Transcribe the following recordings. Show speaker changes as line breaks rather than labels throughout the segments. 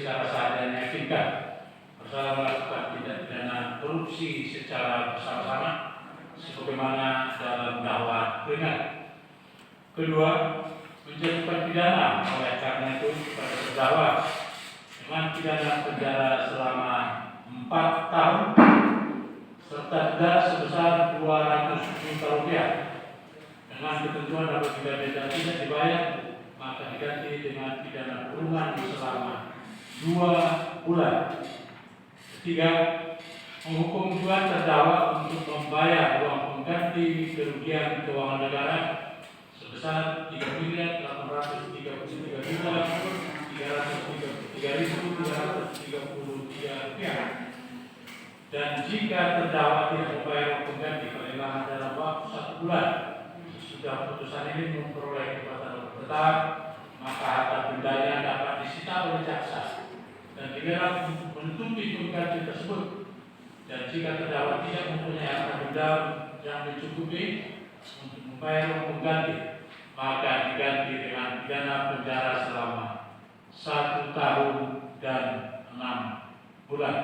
secara sah dan meyakinkan bersalah melakukan tindak pidana korupsi secara bersama-sama sebagaimana dalam dakwaan peringat. Kedua, menjatuhkan pidana oleh karena itu kepada terdakwa dengan pidana penjara selama 4 tahun serta denda sebesar 200 juta rupiah dengan ketentuan apabila denda tidak dibayar maka diganti dengan pidana kurungan selama 2 bulan. Ketiga, menghukum juga terdakwa untuk membayar uang pengganti kerugian keuangan negara sebesar 3.833.333.333 rupiah. Dan jika terdakwa tidak membayar uang pengganti paling dalam waktu 1 bulan sudah putusan ini memperoleh kekuatan tetap, maka harta bendanya dapat disita oleh jaksa dan dilarang untuk menutupi pengganti tersebut. Dan jika terdakwa tidak mempunyai harta benda yang mencukupi untuk membayar uang pengganti, maka diganti dengan pidana penjara selama 1 tahun dan 6 bulan.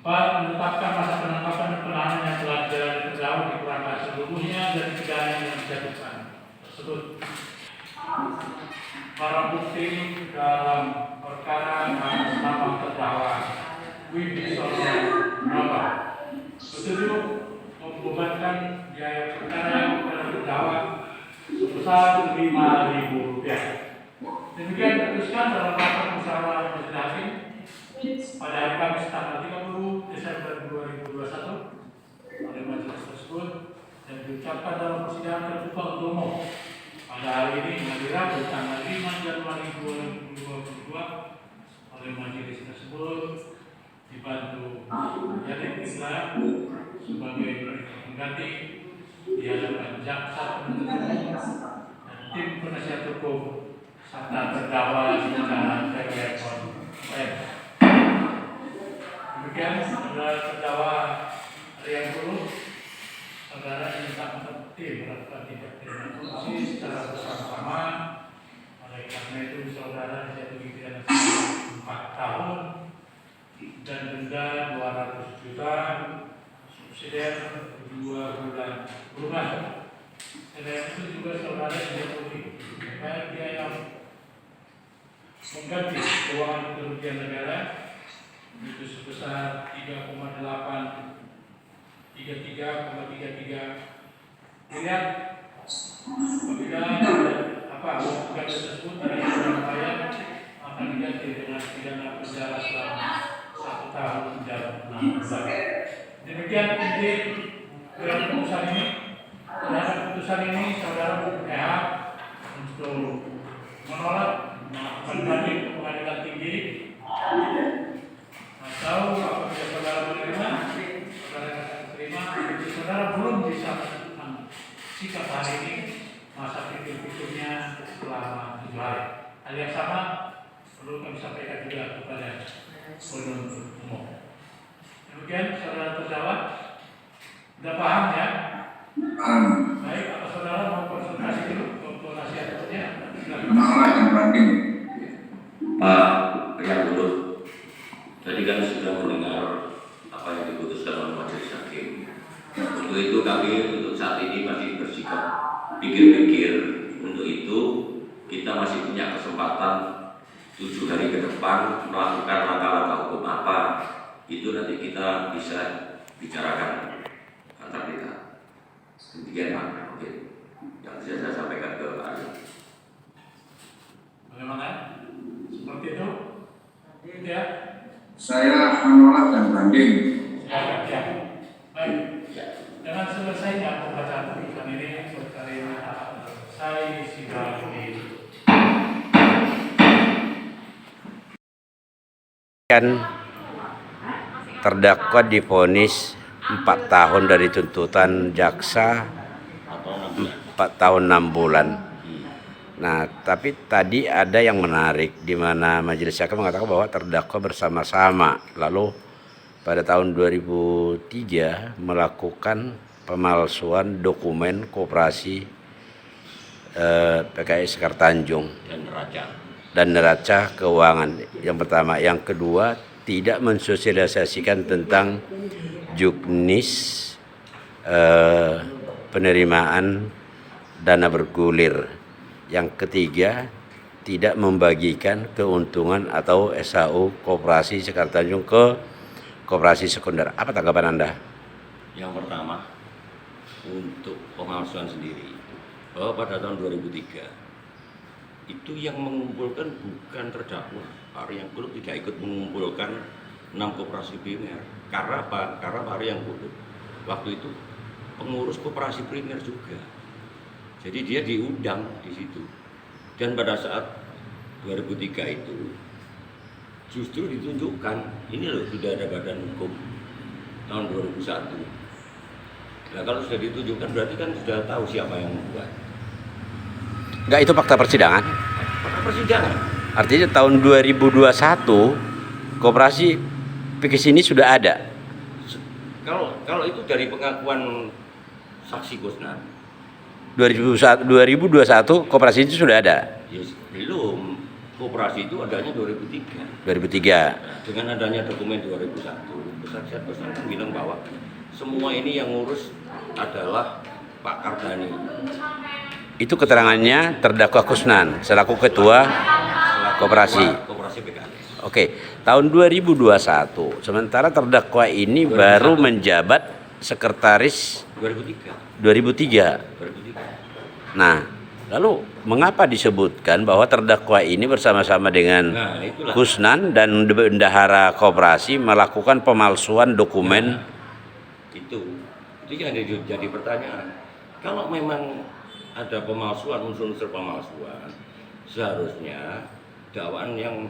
4. Menetapkan masa penangkapan dan penahanan yang telah dijalani terdakwa dikurangkan seluruhnya dari pidana yang dijatuhkan tersebut. Barang bukti dalam perkara atas nama terdakwa Wibisono Nova setuju membebankan biaya perkara kepada terdakwa sebesar Rp5.000. Demikian diputuskan dalam rapat musyawarah majelis hakim pada hari Kamis tanggal 30 Desember 2021 oleh majelis tersebut dan diucapkan dalam persidangan terbuka untuk umum pada hari ini hari Rabu tanggal 5 Januari 2022 oleh majelis tersebut dibantu menjadi Islam sebagai pengganti di hadapan jaksa penuntut umum dan tim penasihat hukum serta terdakwa secara telepon. Demikian saudara terdakwa Rian Puluh, saudara minta mengerti melakukan tindak pidana korupsi secara bersama-sama. Oleh karena itu saudara dijatuhi pidana 4 tahun dan denda 200 juta, subsidiar 2 bulan kurungan. Selain itu juga saudara dijatuhi biaya mengganti keuangan kerugian negara itu sebesar 3,33 miliar. Apabila uang pengganti tersebut tidak dibayar akan diganti dengan pidana penjara selama 1 tahun dan 6 bulan. Demikian inti dalam putusan ini. Terhadap putusan ini saudara mempunyai hak untuk menolak banding ke pengadilan tinggi atau apabila saudara menerima, saudara akan terima. Saudara belum bisa menentukan sikap hari ini, masa pikir-pikirnya selama 7 hari. Hal yang sama perlu kami sampaikan juga kepada penuntut umum. Demikian saudara terdakwa, sudah paham ya? Baik, apa saudara mau konsultasi dulu untuk nasihat hukumnya?
Menolak yang banding. Pak yang dulu, tadi kan sudah mendengar apa yang diputuskan oleh majelis hakim. Untuk itu kami untuk saat ini masih bersikap pikir-pikir. Untuk itu kita masih punya kesempatan 7 hari ke depan melakukan langkah-langkah hukum apa. Itu nanti kita bisa bicarakan antar kita. Demikian Pak, oke. Yang bisa saya sampaikan ke Pak Ali.
Bagaimana? Seperti itu? Ya?
Saya menolak dan banding.
Ya. Baik. Dengan selesainya pembacaan putusan ini, kali ini saya sidang ini.
Terdakwa divonis 4 tahun dari tuntutan jaksa 4 tahun 6 bulan. Nah, tapi tadi ada yang menarik di mana majelis hakim mengatakan bahwa terdakwa bersama-sama lalu pada tahun 2003 melakukan pemalsuan dokumen koperasi PKI Sekar Tanjung dan neraca keuangan. Yang pertama, yang kedua tidak mensosialisasikan tentang juknis penerimaan dana bergulir. Yang ketiga, tidak membagikan keuntungan atau SAU Koperasi Sekar Tanjung ke koperasi sekunder. Apa tanggapan Anda?
Yang pertama, untuk pemalsuan sendiri, bahwa pada tahun 2003 itu yang mengumpulkan bukan terdakwa. Pak Arianggolo tidak ikut mengumpulkan 6 koperasi primer. Karena apa? Karena Pak Arianggolo waktu itu pengurus koperasi primer juga. Jadi dia diundang di situ. Dan pada saat 2003 itu justru ditunjukkan, ini loh sudah ada badan hukum tahun 2001. Nah kalau sudah ditunjukkan berarti kan sudah tahu siapa yang membuat.
Enggak, itu fakta persidangan.
Fakta persidangan.
Artinya tahun 2021 koperasi PKS ini sudah ada.
Kalau itu dari pengakuan saksi Kusnan.
2021 koperasi itu sudah ada.
Ya, belum. Koperasi itu adanya 2003.
2003.
Nah, dengan adanya dokumen 2001, kesaksian Kusnan kan bilang bahwa semua ini yang ngurus adalah Pak Kardani.
Itu keterangannya terdakwa Kusnan selaku ketua koperasi.
Koperasi PKS.
Oke, tahun 2021 sementara terdakwa ini
2001.
baru menjabat sekretaris
2003.
2003. Nah, lalu mengapa disebutkan bahwa terdakwa ini bersama-sama dengan
Nah, itulah.
Kusnan dan bendahara koperasi melakukan pemalsuan dokumen?
Itu yang jadi pertanyaan. Kalau memang ada pemalsuan, unsur-unsur pemalsuan, seharusnya dakwaan yang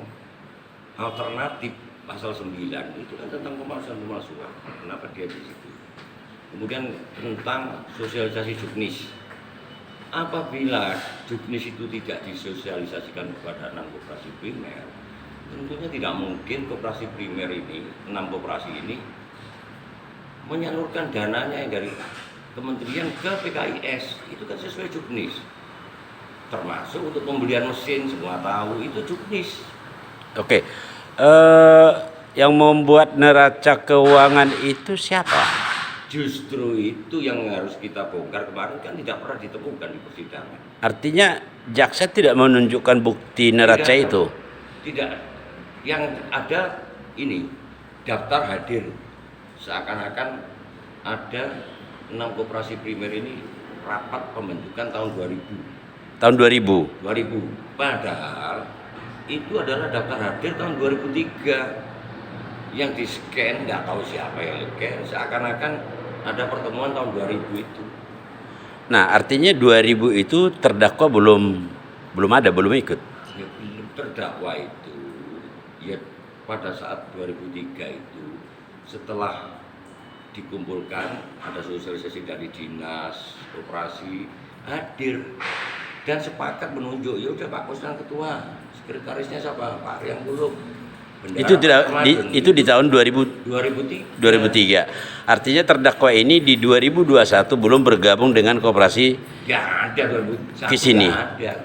alternatif pasal 9 itu kan tentang pemalsuan. Kenapa dia di situ? Kemudian tentang sosialisasi juknis. Apabila juknis itu tidak disosialisasikan kepada 6 koperasi primer, tentunya tidak mungkin koperasi primer ini, 6 koperasi ini menyalurkan dananya yang dari kementerian ke PKIS. Itu kan sesuai juknis. Termasuk untuk pembelian mesin, semua tahu itu juknis.
Oke. Yang membuat neraca keuangan itu siapa?
Justru itu yang harus kita bongkar. Kemarin kan tidak pernah ditemukan di persidangan.
Artinya jaksa tidak menunjukkan bukti neraca itu.
Tidak. Yang ada ini daftar hadir. Seakan-akan ada 6 koperasi primer ini rapat pembentukan tahun 2000.
Tahun 2000.
2000. Padahal itu adalah daftar hadir tahun 2003. Yang di-scan nggak tahu siapa yang scan. Seakan-akan ada pertemuan tahun 2000 itu.
Nah, artinya 2000 itu terdakwa belum ikut.
Ya, belum terdakwa itu. Ya pada saat 2003 itu setelah dikumpulkan ada sosialisasi dari dinas operasi hadir dan sepakat menunjuk, ya udah Pak Kusnan ketua, sekretarisnya siapa, Pak Arianggolo.
Itu di tahun 2003. 2003. Artinya terdakwa ini di 2021 belum bergabung dengan koperasi
ya ada 2001
di sini.
Ada.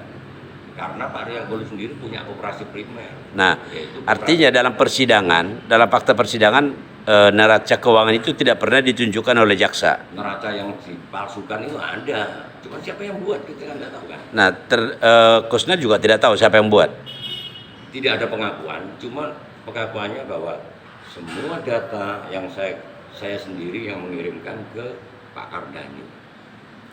Karena Pak Arianggolo sendiri punya koperasi primer.
Nah,
Yaitu
artinya dalam persidangan, dalam fakta persidangan neraca keuangan itu tidak pernah ditunjukkan oleh jaksa.
neraca yang dipalsukan itu ada. Cuma siapa yang buat kita kan nggak tahu kan.
Nah, Kusnan juga tidak tahu siapa yang buat.
Tidak ada pengakuan, cuma pengakuannya bahwa semua data yang saya sendiri yang mengirimkan ke Pak Kardani.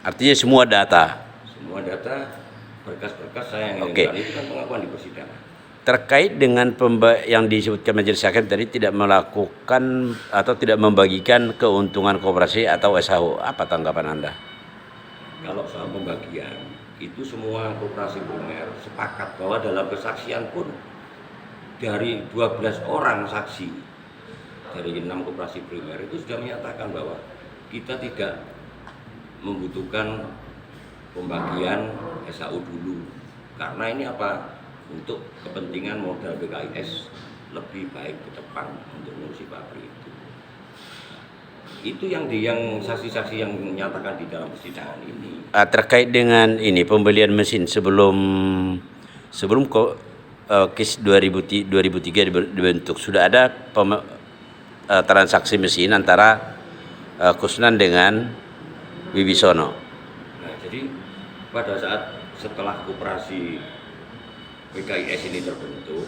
Artinya semua data.
Semua data berkas-berkas saya yang
Oke.
mengirimkan itu kan pengakuan di persidangan.
Terkait dengan yang disebutkan majelis hakim tadi tidak melakukan atau tidak membagikan keuntungan koperasi atau SHU, apa tanggapan Anda?
Kalau soal pembagian, itu semua koperasi primer sepakat bahwa dalam kesaksian pun dari 12 orang saksi dari 6 koperasi primer itu sudah menyatakan bahwa kita tidak membutuhkan pembagian SHU dulu karena ini apa, untuk kepentingan modal BKIS lebih baik ke depan untuk ngurusi pabrik itu. Itu yang saksi-saksi yang menyatakan di dalam persidangan ini.
Terkait dengan ini pembelian mesin sebelum KIS 2003 dibentuk, sudah ada transaksi mesin antara Kusnan dengan Wibisono.
Nah, jadi pada saat setelah koperasi PKIS ini terbentuk,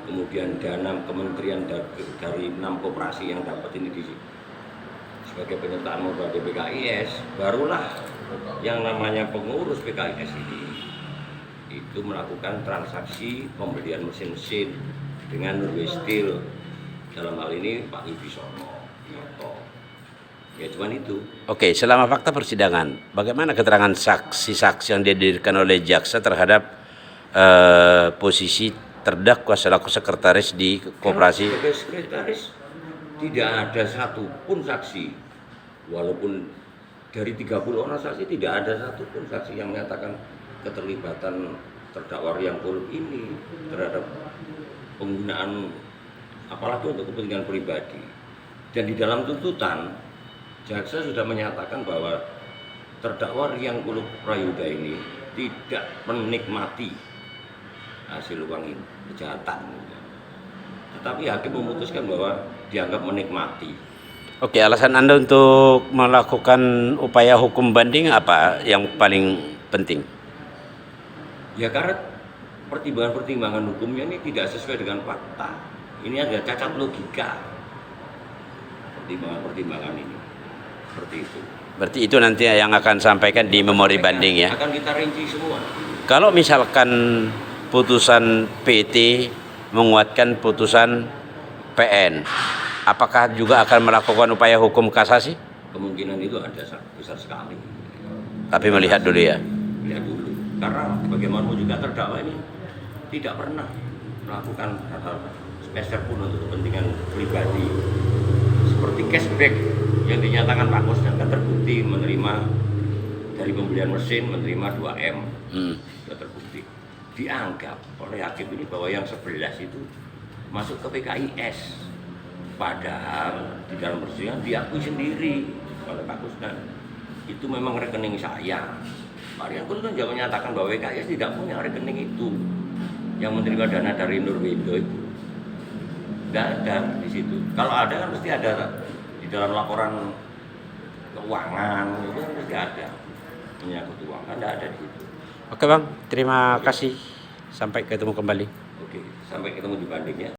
kemudian dana kementerian dari 6 koperasi yang dapat ini sebagai penyertaan modal di PKIS, barulah yang namanya pengurus PKIS ini itu melakukan transaksi pembelian mesin-mesin dengan Norway Steel, dalam hal ini Pak Wibisono. Ya cuman itu.
Oke, selama fakta persidangan, bagaimana keterangan saksi-saksi yang dihadirkan oleh jaksa terhadap posisi terdakwa selaku sekretaris di koperasi?
Sebagai sekretaris tidak ada satupun saksi, walaupun dari 30 orang saksi tidak ada satupun saksi yang menyatakan keterlibatan terdakwa Riang Kulub ini terhadap penggunaan apalagi untuk kepentingan pribadi. Dan di dalam tuntutan jaksa sudah menyatakan bahwa terdakwa Riang Kulub Prayudha ini tidak menikmati hasil uang ini, kejahatan. Tetapi hakim memutuskan bahwa dianggap menikmati.
Oke, alasan Anda untuk melakukan upaya hukum banding apa yang paling penting?
Ya karena pertimbangan-pertimbangan hukumnya ini tidak sesuai dengan fakta. Ini ada cacat logika. Pertimbangan-pertimbangan ini. Seperti itu.
Berarti itu nanti yang akan sampaikan di memori banding ya?
Akan kita rinci semua.
Kalau misalkan putusan PT menguatkan putusan PN, apakah juga akan melakukan upaya hukum kasasi?
Kemungkinan itu ada besar sekali.
Tapi melihat dulu ya?
Lihat dulu. Karena bagaimanapun juga terdakwa ini tidak pernah melakukan hal-hal spesial pun untuk kepentingan pribadi. Seperti cashback yang dinyatakan Pak Kusnan kan terbukti menerima dari pembelian mesin menerima 2M. Sudah terbukti. Dianggap oleh hakim ini bahwa yang 11 itu masuk ke PKIS. Padahal di dalam persidangan diakui sendiri oleh Pak Kusnan itu memang rekening saya. Pak Riang Kulub kan juga menyatakan bahwa PKIS tidak punya rekening itu yang menerima dana dari Nurwindo itu. Tidak ada di situ. Kalau ada kan pasti ada di dalam laporan keuangan itu kan pasti ada menyangkut uang, kan tidak ada di situ.
Oke Bang, terima kasih. Sampai ketemu kembali.
Oke, sampai ketemu di banding ya.